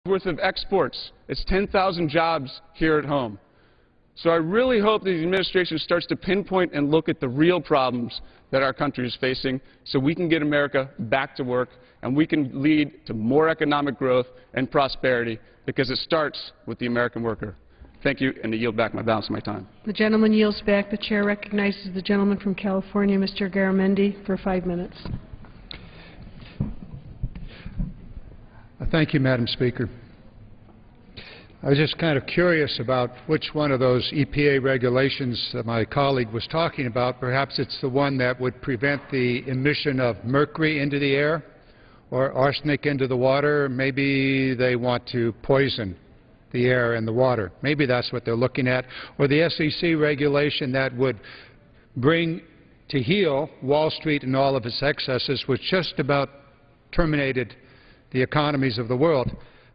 worth of exports. It's 10,000 jobs here at home. So I really hope that the administration starts to pinpoint and look at the real problems that our country is facing so we can get America back to work and we can lead to more economic growth and prosperity, because it starts with the American worker. Thank you, and I yield back my balance of my time. The gentleman yields back. The chair recognizes the gentleman from California, Mr. Garamendi, for 5 minutes. Thank you, Madam Speaker. I was just kind of curious about which one of those EPA regulations that my colleague was talking about. Perhaps it's the one that would prevent the emission of mercury into the air or arsenic into the water. Maybe they want to poison the air and the water. Maybe that's what they're looking at. Or the SEC regulation that would bring to heel Wall Street and all of its excesses, which just about terminated the economies of the world.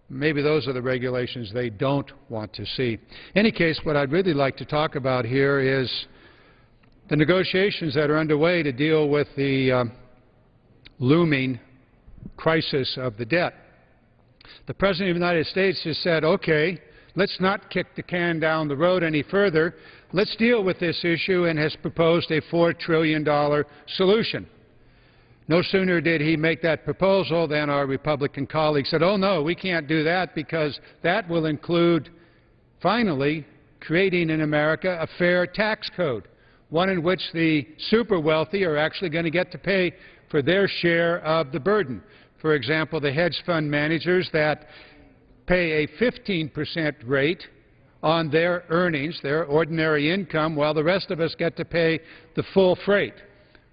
Maybe those are the regulations they don't want to see. In any case, what I'd really like to talk about here is the negotiations that are underway to deal with the looming crisis of the debt. The President of the United States has said, okay, let's not kick the can down the road any further. Let's deal with this issue, and has proposed a $4 trillion solution. No sooner did he make that proposal than our Republican colleagues said, oh, no, we can't do that, because that will include, finally, creating in America a fair tax code, one in which the super wealthy are actually going to get to pay for their share of the burden. For example, the hedge fund managers that pay a 15% rate on their earnings, their ordinary income, while the rest of us get to pay the full freight,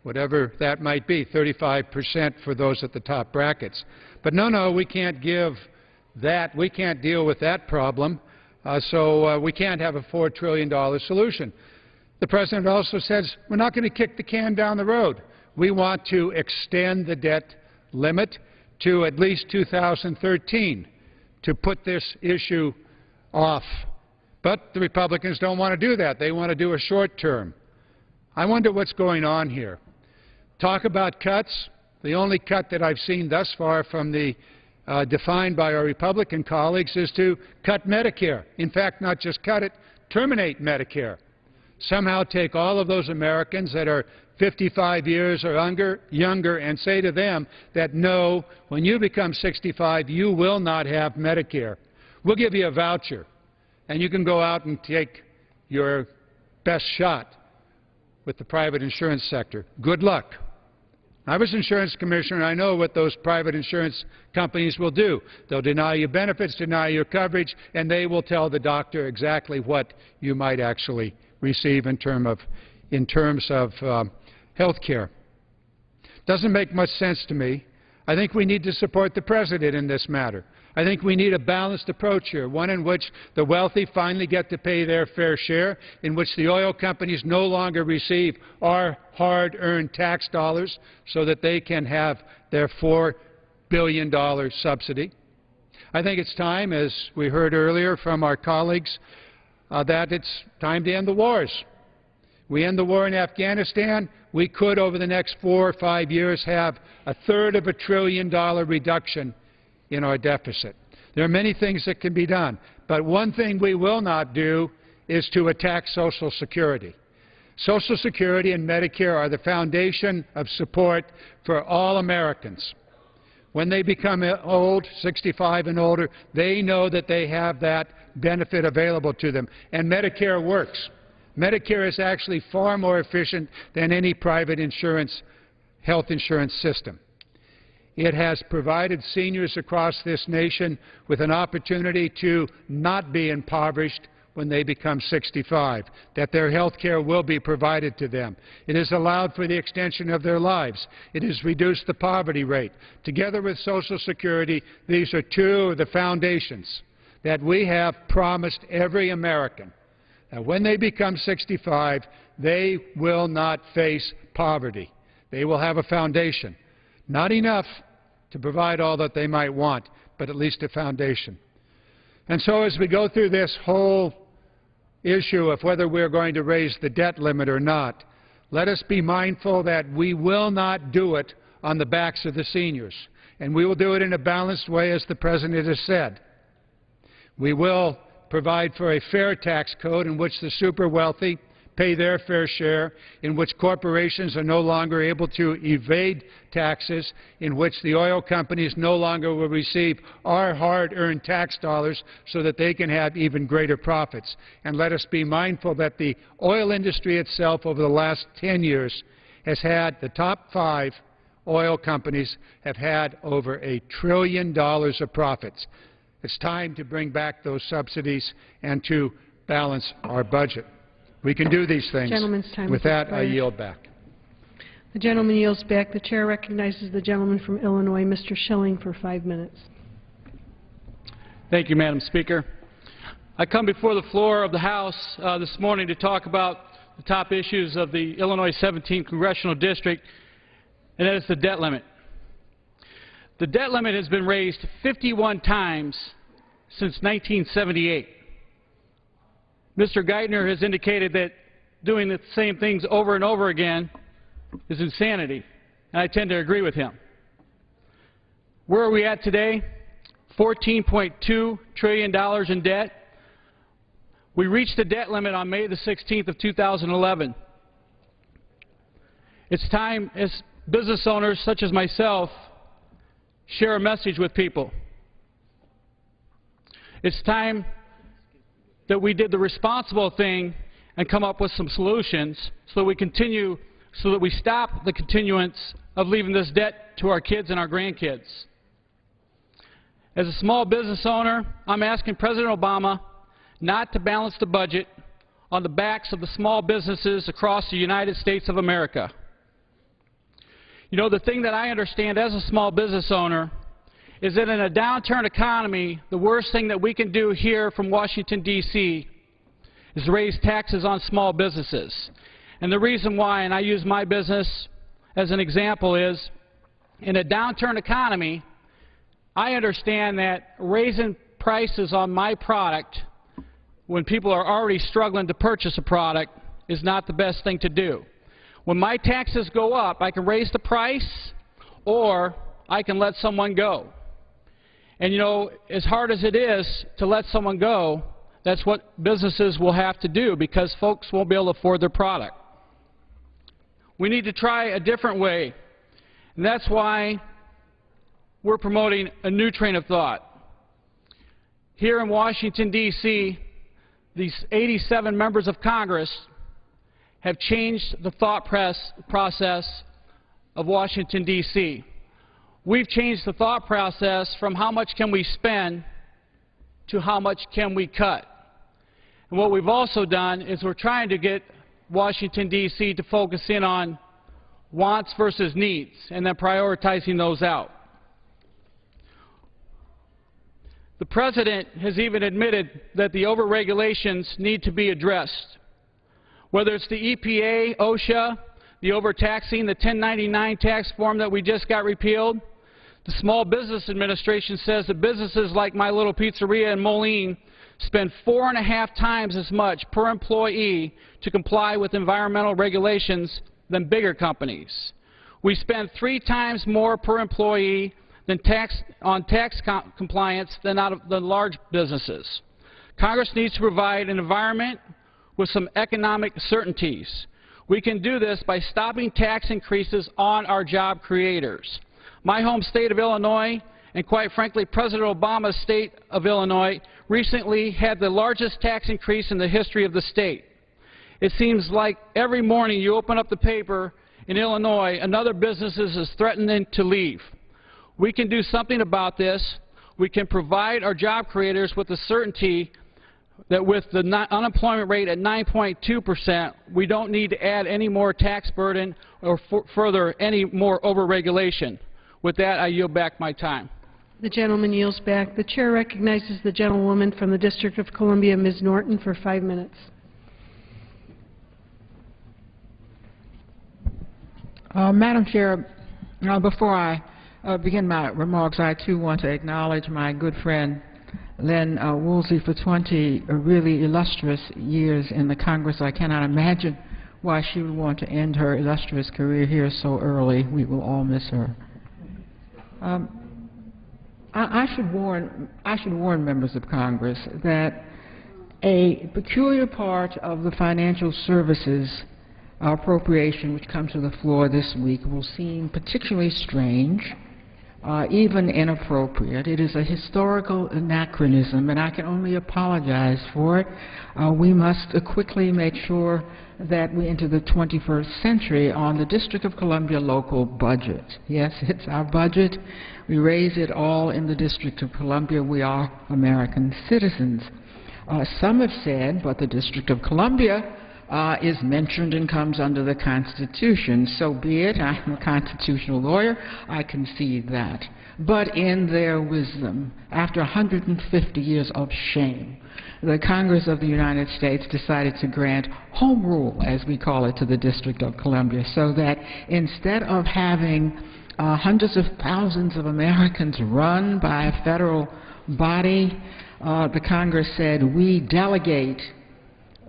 whatever that might be, 35% for those at the top brackets. But no, we can't give that. We can't deal with that problem, so we can't have a $4 trillion solution. The President also says we're not going to kick the can down the road. We want to extend the debt limit to at least 2013 to put this issue off. But the Republicans don't want to do that. They want to do a short term. I wonder what's going on here. Talk about cuts. The only cut that I've seen thus far from the defined by our Republican colleagues is to cut Medicare. In fact, not just cut it, terminate Medicare. Somehow take all of those Americans that are 55 years or younger and say to them that no, when you become 65, you will not have Medicare. We'll give you a voucher, and you can go out and take your best shot with the private insurance sector. Good luck. I was insurance commissioner, and I know what those private insurance companies will do. They'll deny you benefits, deny your coverage, and they will tell the doctor exactly what you might actually receive in terms of health care. Doesn't make much sense to me. I think we need to support the President in this matter. I think we need a balanced approach here, one in which the wealthy finally get to pay their fair share, in which the oil companies no longer receive our hard-earned tax dollars so that they can have their $4 billion subsidy. I think it's time, as we heard earlier from our colleagues, that it's time to end the wars. We end the war in Afghanistan, we could, over the next 4 or 5 years, have a third of $1 trillion reduction in our deficit. There are many things that can be done, but one thing we will not do is to attack Social Security. Social Security and Medicare are the foundation of support for all Americans. When they become old, 65 and older, they know that they have that benefit available to them, and Medicare works. Medicare is actually far more efficient than any private health insurance system. It has provided seniors across this nation with an opportunity to not be impoverished when they become 65, that their health care will be provided to them. It has allowed for the extension of their lives. It has reduced the poverty rate. Together with Social Security, these are two of the foundations that we have promised every American. That when they become 65, they will not face poverty. They will have a foundation. Not enough to provide all that they might want, but at least a foundation. And so as we go through this whole issue of whether we're going to raise the debt limit or not, let us be mindful that we will not do it on the backs of the seniors. And we will do it in a balanced way, as the President has said. We will provide for a fair tax code in which the super wealthy pay their fair share, in which corporations are no longer able to evade taxes, in which the oil companies no longer will receive our hard-earned tax dollars so that they can have even greater profits. And let us be mindful that the oil industry itself over the last 10 years has had, the top 5 oil companies have had over $1 trillion of profits. It's time to bring back those subsidies and to balance our budget. We can do these things. Gentleman's time With that, I yield back. The gentleman yields back. The chair recognizes the gentleman from Illinois, Mr. Schilling, for 5 minutes. Thank you, Madam Speaker. I come before the floor of the House this morning to talk about the top issues of the Illinois 17th Congressional District, and that is the debt limit. The debt limit has been raised 51 times since 1978. Mr. Geithner has indicated that doing the same things over and over again is insanity, and I tend to agree with him. Where are we at today? $14.2 trillion in debt. We reached the debt limit on May the 16th of 2011. It's time, as business owners such as myself, share a message with people. It's time that we did the responsible thing and come up with some solutions so that we stop the continuance of leaving this debt to our kids and our grandkids. As a small business owner, I'm asking President Obama not to balance the budget on the backs of the small businesses across the United States of America. You know, the thing that I understand as a small business owner is that in a downturn economy, the worst thing that we can do here from Washington, D.C. is raise taxes on small businesses. And the reason why, and I use my business as an example, is in a downturn economy, I understand that raising prices on my product when people are already struggling to purchase a product is not the best thing to do. When my taxes go up, I can raise the price or I can let someone go. And you know, as hard as it is to let someone go, that's what businesses will have to do because folks won't be able to afford their product. We need to try a different way, and that's why we're promoting a new train of thought. Here in Washington, D.C., these 87 members of Congress have changed the thought process of Washington, D.C. We've changed the thought process from how much can we spend to how much can we cut. And what we've also done is we're trying to get Washington, D.C. to focus in on wants versus needs and then prioritizing those out. The President has even admitted that the overregulations need to be addressed. Whether it's the EPA, OSHA, the overtaxing, the 1099 tax form that we just got repealed, the Small Business Administration says that businesses like my little pizzeria in Moline spend 4.5 times as much per employee to comply with environmental regulations than bigger companies. We spend 3 times more per employee than on tax compliance than out of the large businesses. Congress needs to provide an environment with some economic certainties. We can do this by stopping tax increases on our job creators. My home state of Illinois, and quite frankly, President Obama's state of Illinois, recently had the largest tax increase in the history of the state. It seems like every morning you open up the paper in Illinois, another business is threatening to leave. We can do something about this. We can provide our job creators with the certainty that with the unemployment rate at 9.2%, we don't need to add any more tax burden or further any more overregulation. With that, I yield back my time. The gentleman yields back. The chair recognizes the gentlewoman from the District of Columbia, Ms. Norton, for 5 minutes. Madam Chair, before I begin my remarks, I too want to acknowledge my good friend Lynn Woolsey for 20 really illustrious years in the Congress. I cannot imagine why she would want to end her illustrious career here so early. We will all miss her. I should warn members of Congress that a peculiar part of the financial services appropriation which comes to the floor this week will seem particularly strange, even inappropriate. It is a historical anachronism, and I can only apologize for it. We must quickly make sure that we enter the 21st century on the District of Columbia local budget. Yes, it's our budget. We raise it all in the District of Columbia. We are American citizens. Some have said, but the District of Columbia is mentioned and comes under the Constitution. So be it. I'm a constitutional lawyer. I concede that. But in their wisdom, after 150 years of shame, the Congress of the United States decided to grant home rule, as we call it, to the District of Columbia, so that instead of having hundreds of thousands of Americans run by a federal body, the Congress said, we delegate.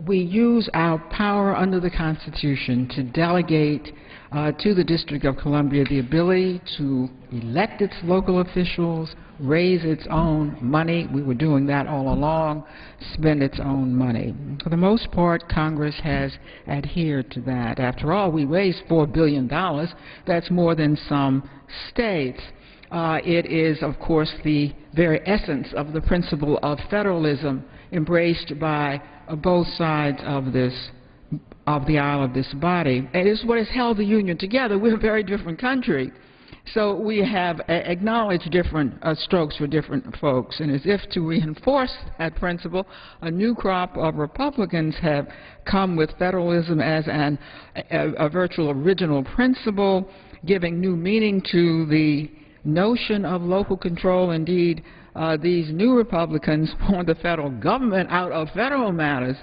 We use our power under the Constitution to delegate to the District of Columbia the ability to elect its local officials, raise its own money. We were doing that all along, spend its own money. For the most part, Congress has adhered to that. After all, we raised $4 billion. That's more than some states. It is, of course, the very essence of the principle of federalism embraced by both sides of the aisle of this body. It is what has held the Union together. We're a very different country. So we have acknowledged different strokes for different folks. And as if to reinforce that principle, a new crop of Republicans have come with federalism as a virtual original principle, giving new meaning to the notion of local control. Indeed, these new Republicans want the federal government out of federal matters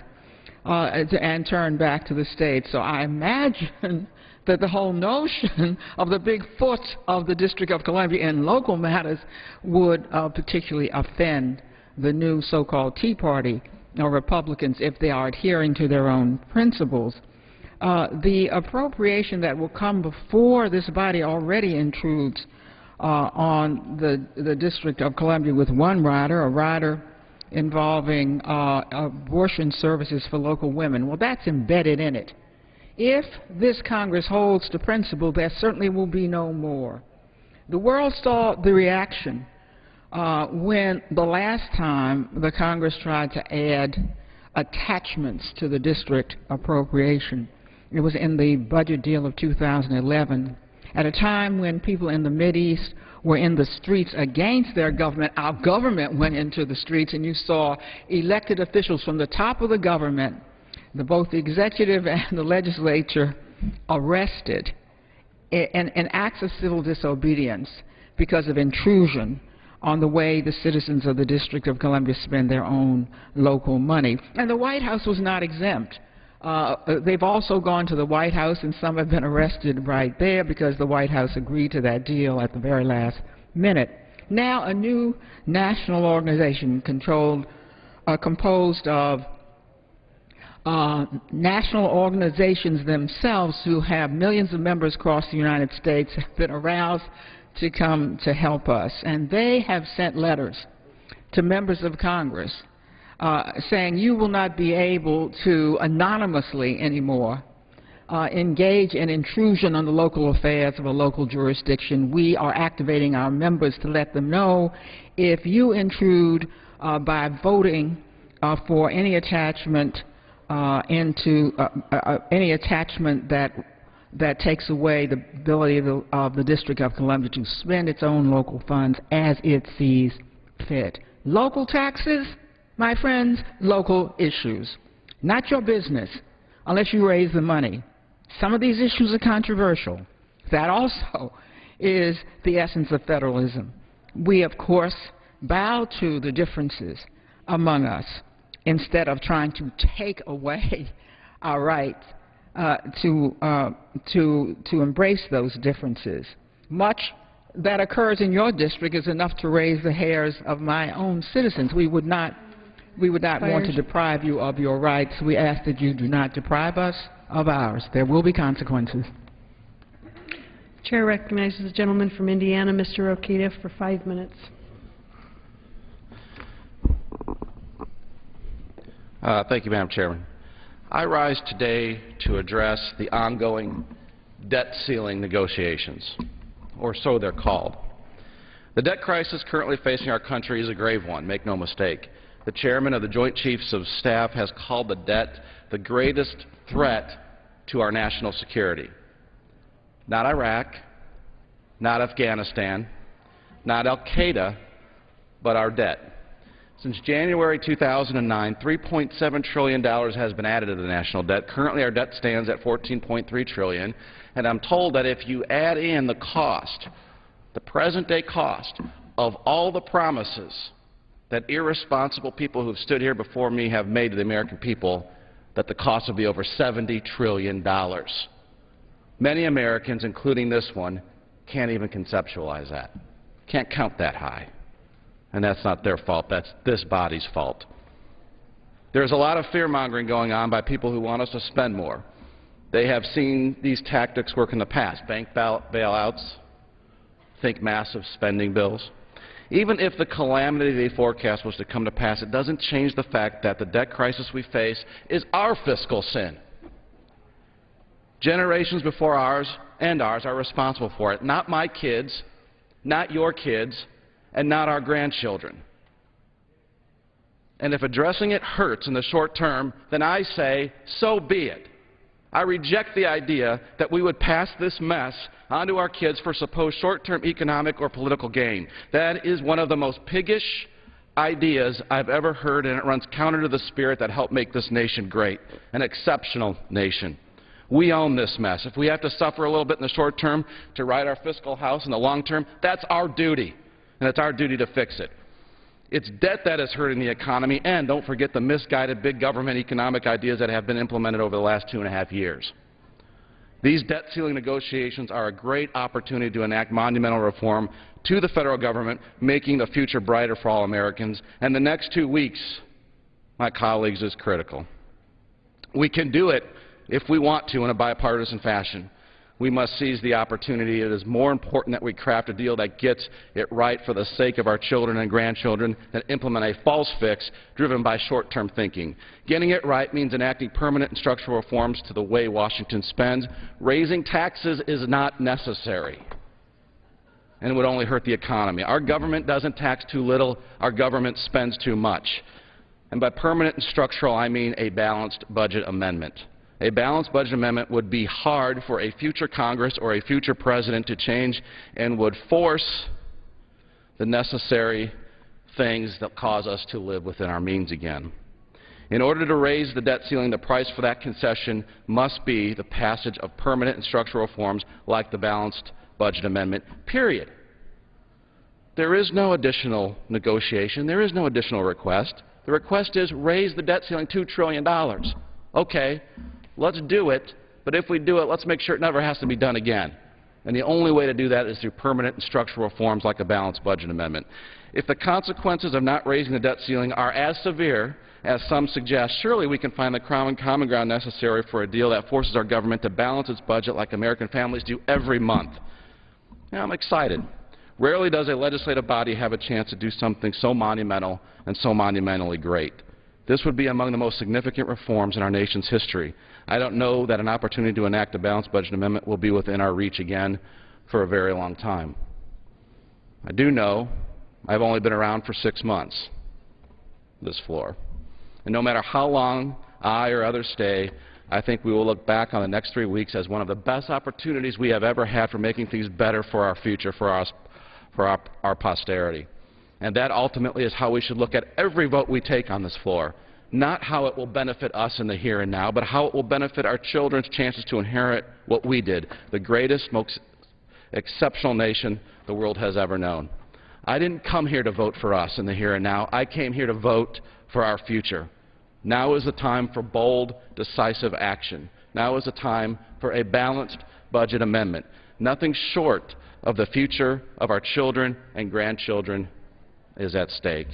and turn back to the states. So I imagine that the whole notion of the big foot of the District of Columbia in local matters would particularly offend the new so-called Tea Party Republicans if they are adhering to their own principles. The appropriation that will come before this body already intrudes on the District of Columbia with one rider, a rider involving abortion services for local women. Well, that's embedded in it. If this Congress holds to principle, there certainly will be no more. The world saw the reaction when the last time the Congress tried to add attachments to the district appropriation. It was in the budget deal of 2011. At a time when people in the Mideast were in the streets against their government, our government went into the streets, and you saw elected officials from the top of the government, both the executive and the legislature, arrested in acts of civil disobedience because of intrusion on the way the citizens of the District of Columbia spend their own local money. And the White House was not exempt. They've also gone to the White House, and some have been arrested right there because the White House agreed to that deal at the very last minute. Now a new national organization composed of national organizations themselves who have millions of members across the United States have been aroused to come to help us. And they have sent letters to members of Congress saying you will not be able to anonymously anymore engage in intrusion on the local affairs of a local jurisdiction. We are activating our members to let them know if you intrude by voting for any attachment any attachment that takes away the ability of the District of Columbia to spend its own local funds as it sees fit. Local taxes, my friends, local issues. Not your business unless you raise the money. Some of these issues are controversial. That also is the essence of federalism. We, of course, bow to the differences among us instead of trying to take away our right to embrace those differences. Much that occurs in your district is enough to raise the hairs of my own citizens. We would not want to deprive you of your rights. We ask that you do not deprive us of ours. There will be consequences. Chair recognizes the gentleman from Indiana, Mr. Rokita, for 5 minutes. Thank you, Madam Chairman. I rise today to address the ongoing debt ceiling negotiations, or so they're called. The debt crisis currently facing our country is a grave one, make no mistake. The chairman of the Joint Chiefs of Staff has called the debt the greatest threat to our national security. Not Iraq, not Afghanistan, not Al-Qaeda, but our debt. Since January 2009, $3.7 trillion has been added to the national debt. Currently, our debt stands at $14.3 trillion, and I'm told that if you add in the cost, the present-day cost of all the promises that irresponsible people who have stood here before me have made to the American people, that the cost will be over $70 trillion. Many Americans, including this one, can't even conceptualize that, can't count that high. And that's not their fault, that's this body's fault. There's a lot of fear-mongering going on by people who want us to spend more. They have seen these tactics work in the past. Bank bailouts, think massive spending bills. Even if the calamity they forecast was to come to pass, it doesn't change the fact that the debt crisis we face is our fiscal sin. Generations before ours and ours are responsible for it, not my kids, not your kids, and not our grandchildren. And if addressing it hurts in the short term, then I say, so be it. I reject the idea that we would pass this mess onto our kids for supposed short-term economic or political gain. That is one of the most piggish ideas I've ever heard, and it runs counter to the spirit that helped make this nation great, an exceptional nation. We own this mess. If we have to suffer a little bit in the short term to right our fiscal house in the long term, that's our duty, and it's our duty to fix it. It's debt that is hurting the economy, and don't forget the misguided big government economic ideas that have been implemented over the last 2.5 years. These debt ceiling negotiations are a great opportunity to enact monumental reform to the federal government, making the future brighter for all Americans. And the next 2 weeks, my colleagues, is critical. We can do it if we want to in a bipartisan fashion. We must seize the opportunity. It is more important that we craft a deal that gets it right for the sake of our children and grandchildren than implement a false fix driven by short-term thinking. Getting it right means enacting permanent and structural reforms to the way Washington spends. Raising taxes is not necessary and would only hurt the economy. Our government doesn't tax too little. Our government spends too much. And by permanent and structural, I mean a balanced budget amendment. A balanced budget amendment would be hard for a future Congress or a future president to change and would force the necessary things that cause us to live within our means again. In order to raise the debt ceiling, the price for that concession must be the passage of permanent and structural reforms like the balanced budget amendment, period. There is no additional negotiation. There is no additional request. The request is raise the debt ceiling $2 trillion. Okay. Let's do it, but if we do it, let's make sure it never has to be done again. And the only way to do that is through permanent and structural reforms like a balanced budget amendment. If the consequences of not raising the debt ceiling are as severe as some suggest, surely we can find the common ground necessary for a deal that forces our government to balance its budget like American families do every month. Now, I'm excited. Rarely does a legislative body have a chance to do something so monumental and so monumentally great. This would be among the most significant reforms in our nation's history. I don't know that an opportunity to enact a balanced budget amendment will be within our reach again for a very long time. I do know I've only been around for 6 months, this floor. And no matter how long I or others stay, I think we will look back on the next 3 weeks as one of the best opportunities we have ever had for making things better for our future, for our posterity. And that ultimately is how we should look at every vote we take on this floor. Not how it will benefit us in the here and now, but how it will benefit our children's chances to inherit what we did, the greatest, most exceptional nation the world has ever known. I didn't come here to vote for us in the here and now. I came here to vote for our future. Now is the time for bold, decisive action. Now is the time for a balanced budget amendment. Nothing short of the future of our children and grandchildren is at stake.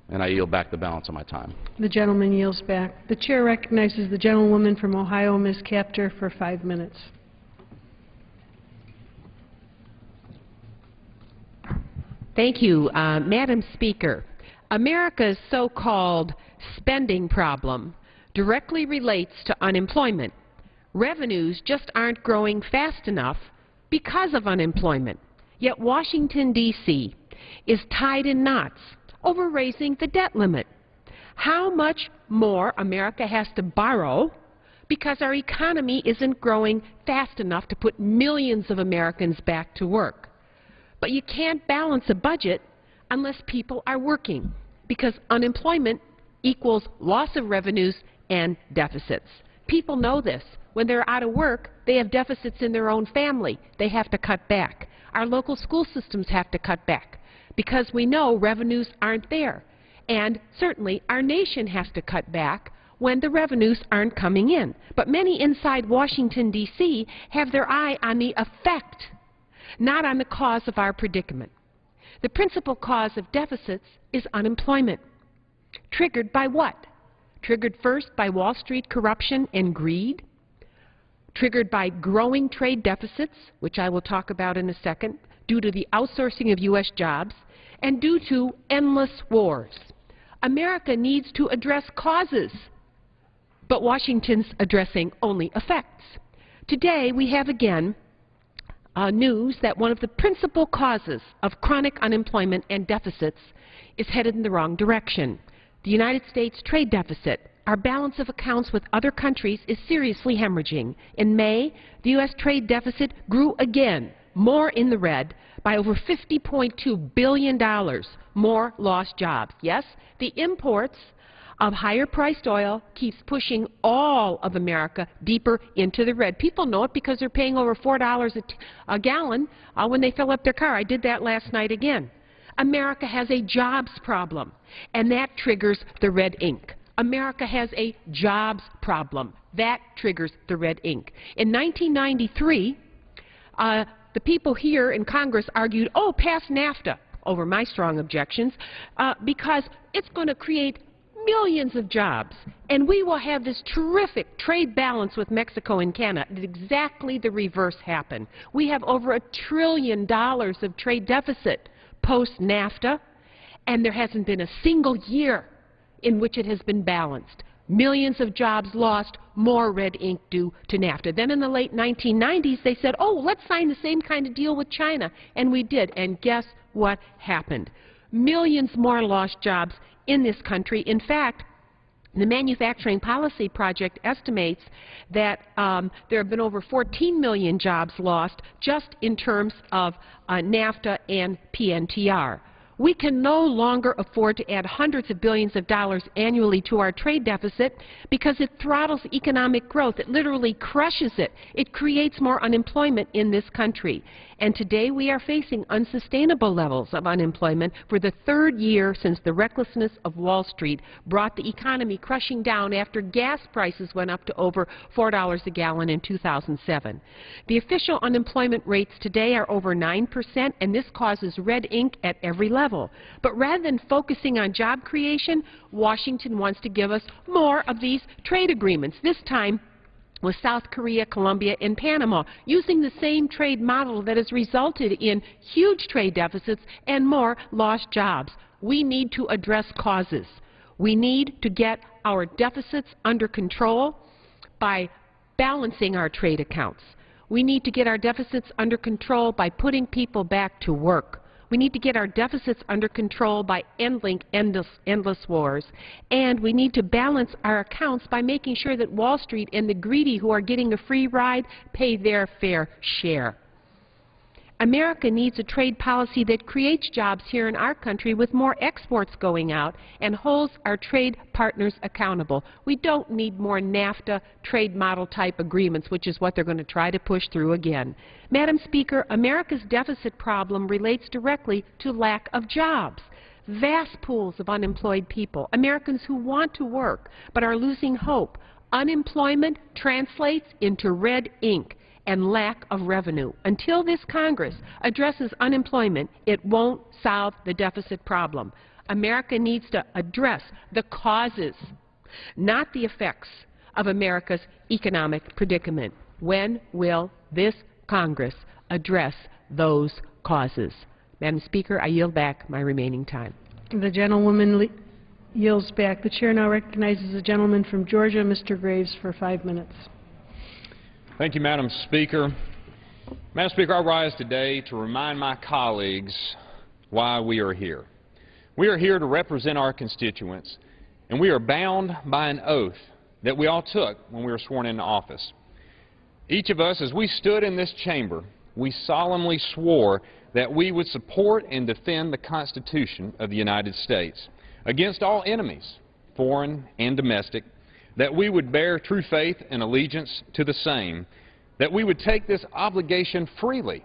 And I yield back the balance of my time. The gentleman yields back. The chair recognizes the gentlewoman from Ohio, Ms. Kaptur, for 5 minutes. Thank you, Madam Speaker. America's so-called spending problem directly relates to unemployment. Revenues just aren't growing fast enough because of unemployment. Yet Washington, D.C. is tied in knots over raising the debt limit. How much more America has to borrow because our economy isn't growing fast enough to put millions of Americans back to work? But you can't balance a budget unless people are working, because unemployment equals loss of revenues and deficits. People know this. When they're out of work, they have deficits in their own family. They have to cut back. Our local school systems have to cut back because we know revenues aren't there. And certainly our nation has to cut back when the revenues aren't coming in. But many inside Washington, D.C. have their eye on the effect, not on the cause of our predicament. The principal cause of deficits is unemployment. Triggered by what? Triggered first by Wall Street corruption and greed, triggered by growing trade deficits, which I will talk about in a second, due to the outsourcing of U.S. jobs, and due to endless wars. America needs to address causes, but Washington's addressing only effects. Today we have again news that one of the principal causes of chronic unemployment and deficits is headed in the wrong direction. The United States trade deficit, our balance of accounts with other countries, is seriously hemorrhaging. In May, the U.S. trade deficit grew again, more in the red, by over $50.2 billion, more lost jobs. Yes, the imports of higher-priced oil keeps pushing all of America deeper into the red. People know it because they're paying over $4 a gallon when they fill up their car. I did that last night again. America has a jobs problem, and that triggers the red ink. America has a jobs problem. That triggers the red ink. In 1993, the people here in Congress argued, oh, pass NAFTA, over my strong objections, because it's going to create millions of jobs, and we will have this terrific trade balance with Mexico and Canada. Exactly the reverse happened. We have over $1 trillion of trade deficit post-NAFTA, and there hasn't been a single year in which it has been balanced. Millions of jobs lost, more red ink due to NAFTA. Then in the late 1990s, they said, oh, let's sign the same kind of deal with China, and we did. And guess what happened? Millions more lost jobs in this country. In fact, the Manufacturing Policy Project estimates that there have been over 14 million jobs lost just in terms of NAFTA and PNTR. We can no longer afford to add hundreds of billions of dollars annually to our trade deficit because it throttles economic growth. It literally crushes it. It creates more unemployment in this country. And today we are facing unsustainable levels of unemployment for the third year since the recklessness of Wall Street brought the economy crushing down after gas prices went up to over $4 a gallon in 2007. The official unemployment rates today are over 9%, and this causes red ink at every level. But rather than focusing on job creation, Washington wants to give us more of these trade agreements, this time with South Korea, Colombia, and Panama, using the same trade model that has resulted in huge trade deficits and more lost jobs. We need to address causes. We need to get our deficits under control by balancing our trade accounts. We need to get our deficits under control by putting people back to work. We need to get our deficits under control by ending endless wars. And we need to balance our accounts by making sure that Wall Street and the greedy who are getting a free ride pay their fair share. America needs a trade policy that creates jobs here in our country with more exports going out and holds our trade partners accountable. We don't need more NAFTA trade model type agreements, which is what they're going to try to push through again. Madam Speaker, America's deficit problem relates directly to lack of jobs. Vast pools of unemployed people, Americans who want to work but are losing hope. Unemployment translates into red ink and lack of revenue. Until this Congress addresses unemployment, it won't solve the deficit problem. America needs to address the causes, not the effects, of America's economic predicament. When will this Congress address those causes? Madam Speaker, I yield back my remaining time. The gentlewoman yields back. The chair now recognizes the gentleman from Georgia, Mr. Graves, for 5 minutes. Thank you, Madam Speaker. Madam Speaker, I rise today to remind my colleagues why we are here. We are here to represent our constituents, and we are bound by an oath that we all took when we were sworn into office. Each of us, as we stood in this chamber, we solemnly swore that we would support and defend the Constitution of the United States against all enemies, foreign and domestic, that we would bear true faith and allegiance to the same, that we would take this obligation freely,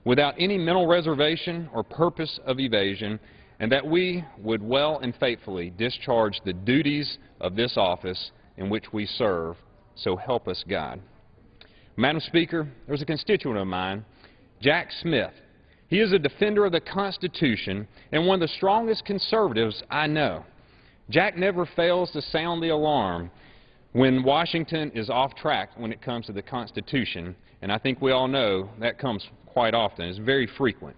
without any mental reservation or purpose of evasion, and that we would well and faithfully discharge the duties of this office in which we serve, so help us God. Madam Speaker, there's a constituent of mine, Jack Smith. He is a defender of the Constitution and one of the strongest conservatives I know. Jack never fails to sound the alarm when Washington is off track when it comes to the Constitution, and I think we all know that comes quite often. It's very frequent.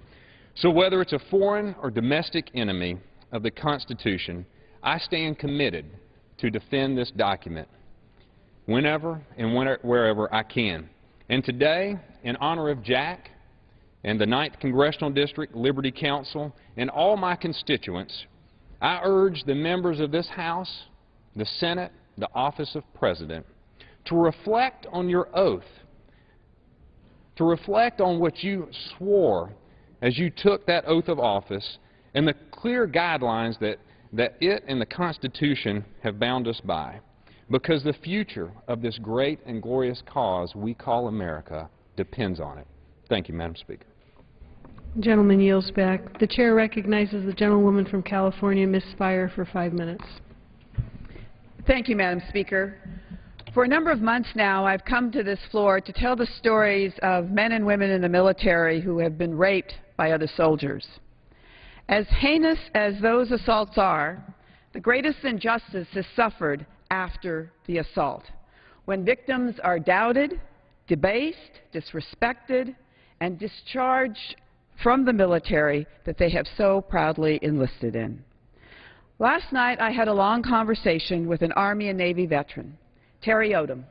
So whether it's a foreign or domestic enemy of the Constitution, I stand committed to defend this document whenever and wherever I can. And today, in honor of Jack and the 9th Congressional District Liberty Council and all my constituents, I urge the members of this House, the Senate, the office of President, to reflect on your oath, to reflect on what you swore as you took that oath of office and the clear guidelines that it and the Constitution have bound us by, because the future of this great and glorious cause we call America depends on it. Thank you, Madam Speaker. The gentleman yields back. The chair recognizes the gentlewoman from California, Ms. Spire, for 5 minutes. Thank you, Madam Speaker. For a number of months now, I've come to this floor to tell the stories of men and women in the military who have been raped by other soldiers. As heinous as those assaults are, the greatest injustice is suffered after the assault, when victims are doubted, debased, disrespected, and discharged from the military that they have so proudly enlisted in. Last night, I had a long conversation with an Army and Navy veteran, Terry Odom,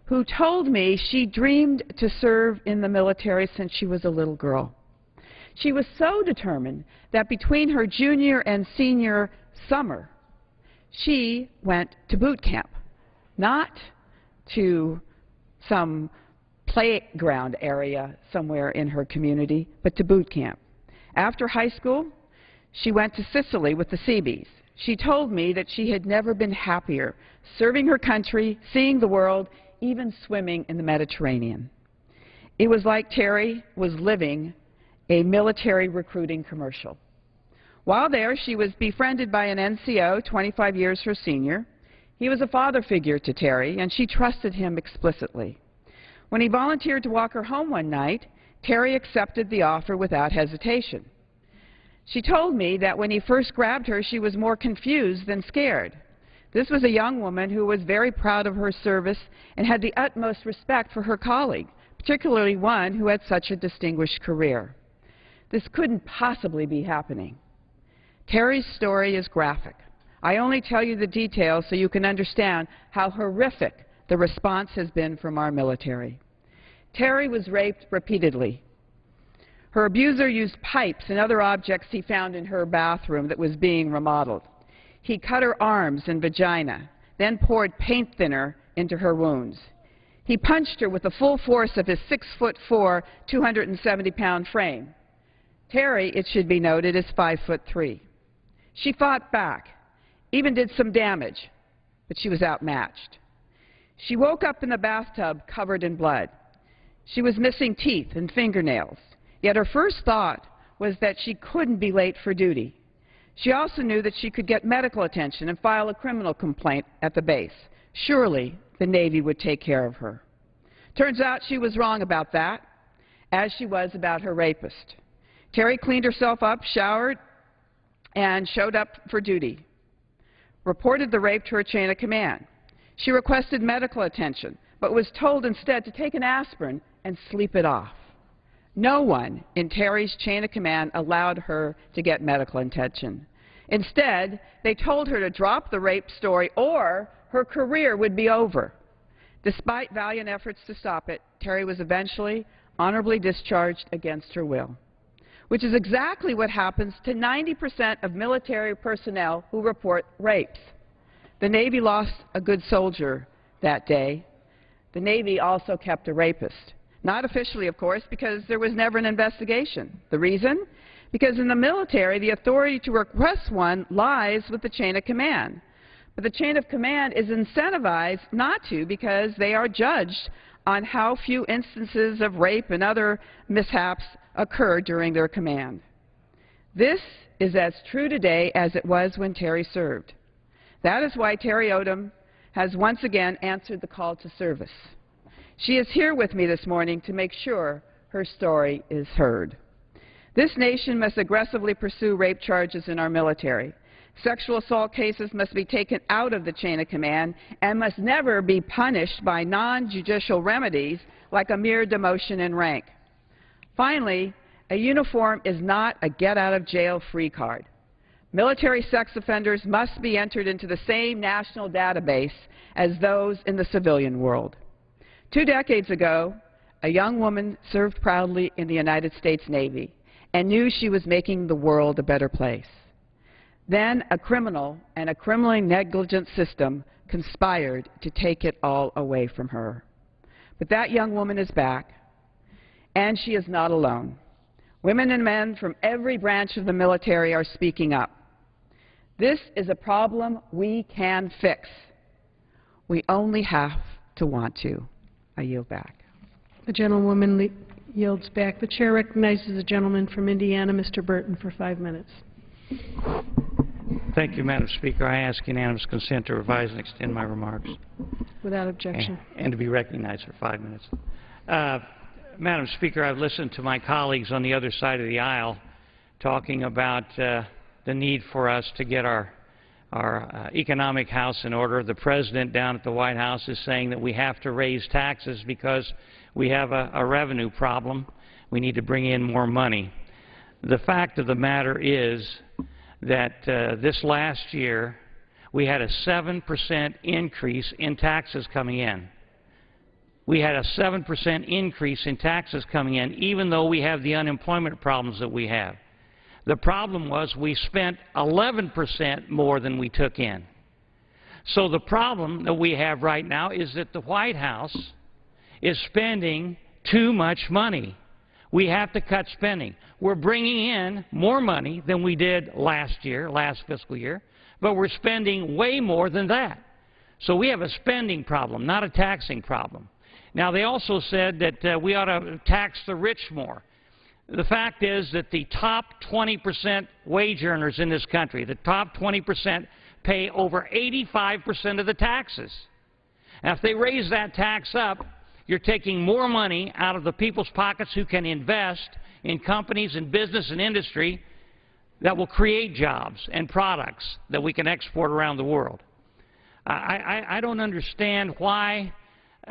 who told me she dreamed to serve in the military since she was a little girl. She was so determined that between her junior and senior summer, she went to boot camp, not to some playground area somewhere in her community, but to boot camp. After high school, she went to Sicily with the Seabees. She told me that she had never been happier, serving her country, seeing the world, even swimming in the Mediterranean. It was like Terry was living a military recruiting commercial. While there, she was befriended by an NCO, 25 years her senior. He was a father figure to Terry, and she trusted him explicitly. When he volunteered to walk her home one night, Terry accepted the offer without hesitation. She told me that when he first grabbed her, she was more confused than scared. This was a young woman who was very proud of her service and had the utmost respect for her colleague, particularly one who had such a distinguished career. This couldn't possibly be happening. Terry's story is graphic. I only tell you the details so you can understand how horrific the response has been from our military. Terry was raped repeatedly. Her abuser used pipes and other objects he found in her bathroom that was being remodeled. He cut her arms and vagina, then poured paint thinner into her wounds. He punched her with the full force of his 6'4", 270-pound frame. Terry, it should be noted, is 5'3". She fought back, even did some damage, but she was outmatched. She woke up in the bathtub covered in blood. She was missing teeth and fingernails, yet her first thought was that she couldn't be late for duty. She also knew that she could get medical attention and file a criminal complaint at the base. Surely the Navy would take care of her. Turns out she was wrong about that, as she was about her rapist. Terry cleaned herself up, showered, and showed up for duty. Reported the rape to her chain of command. She requested medical attention, but was told instead to take an aspirin and sleep it off. No one in Terry's chain of command allowed her to get medical attention. Instead, they told her to drop the rape story or her career would be over. Despite valiant efforts to stop it, Terry was eventually honorably discharged against her will, which is exactly what happens to 90% of military personnel who report rapes. The Navy lost a good soldier that day. The Navy also kept a rapist. Not officially, of course, because there was never an investigation. The reason? Because in the military, the authority to request one lies with the chain of command. But the chain of command is incentivized not to because they are judged on how few instances of rape and other mishaps occur during their command. This is as true today as it was when Terry served. That is why Terry Odom has once again answered the call to service. She is here with me this morning to make sure her story is heard. This nation must aggressively pursue rape charges in our military. Sexual assault cases must be taken out of the chain of command and must never be punished by non-judicial remedies like a mere demotion in rank. Finally, a uniform is not a get-out-of-jail-free card. Military sex offenders must be entered into the same national database as those in the civilian world. 2 decades ago, a young woman served proudly in the United States Navy and knew she was making the world a better place. Then a criminal and a criminally negligent system conspired to take it all away from her. But that young woman is back, and she is not alone. Women and men from every branch of the military are speaking up. This is a problem we can fix. We only have to want to. I yield back. The gentlewoman yields back. The chair recognizes the gentleman from Indiana, Mr. Burton, for 5 minutes. Thank you, Madam Speaker. I ask unanimous consent to revise and extend my remarks. Without objection. And to be recognized for 5 minutes. Madam Speaker, I've listened to my colleagues on the other side of the aisle talking about the need for us to get our economic house in order. The President down at the White House is saying that we have to raise taxes because we have a revenue problem. We need to bring in more money. The fact of the matter is that this last year we had a 7% increase in taxes coming in. We had a 7% increase in taxes coming in, even though we have the unemployment problems that we have. The problem was we spent 11% more than we took in. So the problem that we have right now is that the White House is spending too much money. We have to cut spending. We're bringing in more money than we did last fiscal year, but we're spending way more than that. So we have a spending problem, not a taxing problem. Now, they also said that we ought to tax the rich more. The fact is that the top 20% wage earners in this country, the top 20%, pay over 85% of the taxes. Now, if they raise that tax up, you're taking more money out of the people's pockets who can invest in companies and business and industry that will create jobs and products that we can export around the world. I don't understand why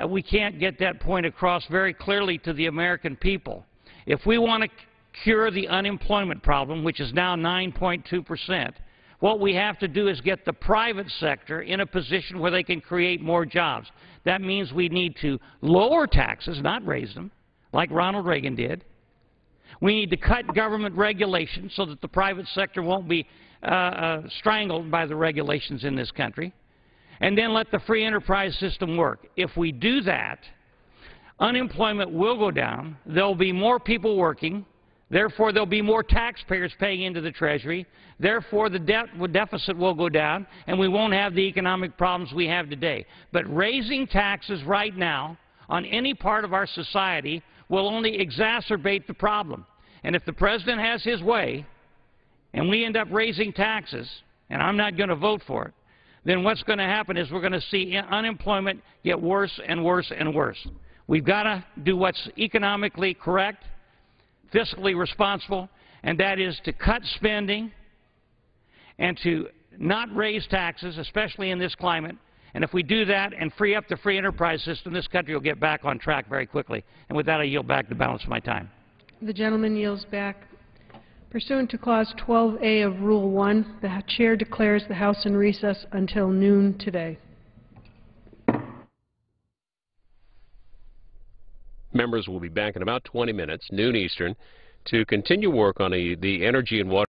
we can't get that point across very clearly to the American people. If we want to cure the unemployment problem, which is now 9.2%, what we have to do is get the private sector in a position where they can create more jobs. That means we need to lower taxes, not raise them, like Ronald Reagan did. We need to cut government regulations so that the private sector won't be strangled by the regulations in this country. And then let the free enterprise system work. If we do that, unemployment will go down. There will be more people working. Therefore, there will be more taxpayers paying into the Treasury. Therefore, the deficit will go down, and we won't have the economic problems we have today. But raising taxes right now on any part of our society will only exacerbate the problem. And if the President has his way, and we end up raising taxes, and I'm not going to vote for it, then what's going to happen is we're going to see unemployment get worse and worse and worse. We've got to do what's economically correct, fiscally responsible, and that is to cut spending and to not raise taxes, especially in this climate. And if we do that and free up the free enterprise system, this country will get back on track very quickly. And with that, I yield back the balance of my time. The gentleman yields back. Pursuant to Clause 12A of Rule 1, the Chair declares the House in recess until noon today. Members will be back in about 20 minutes, noon Eastern, to continue work on the energy and water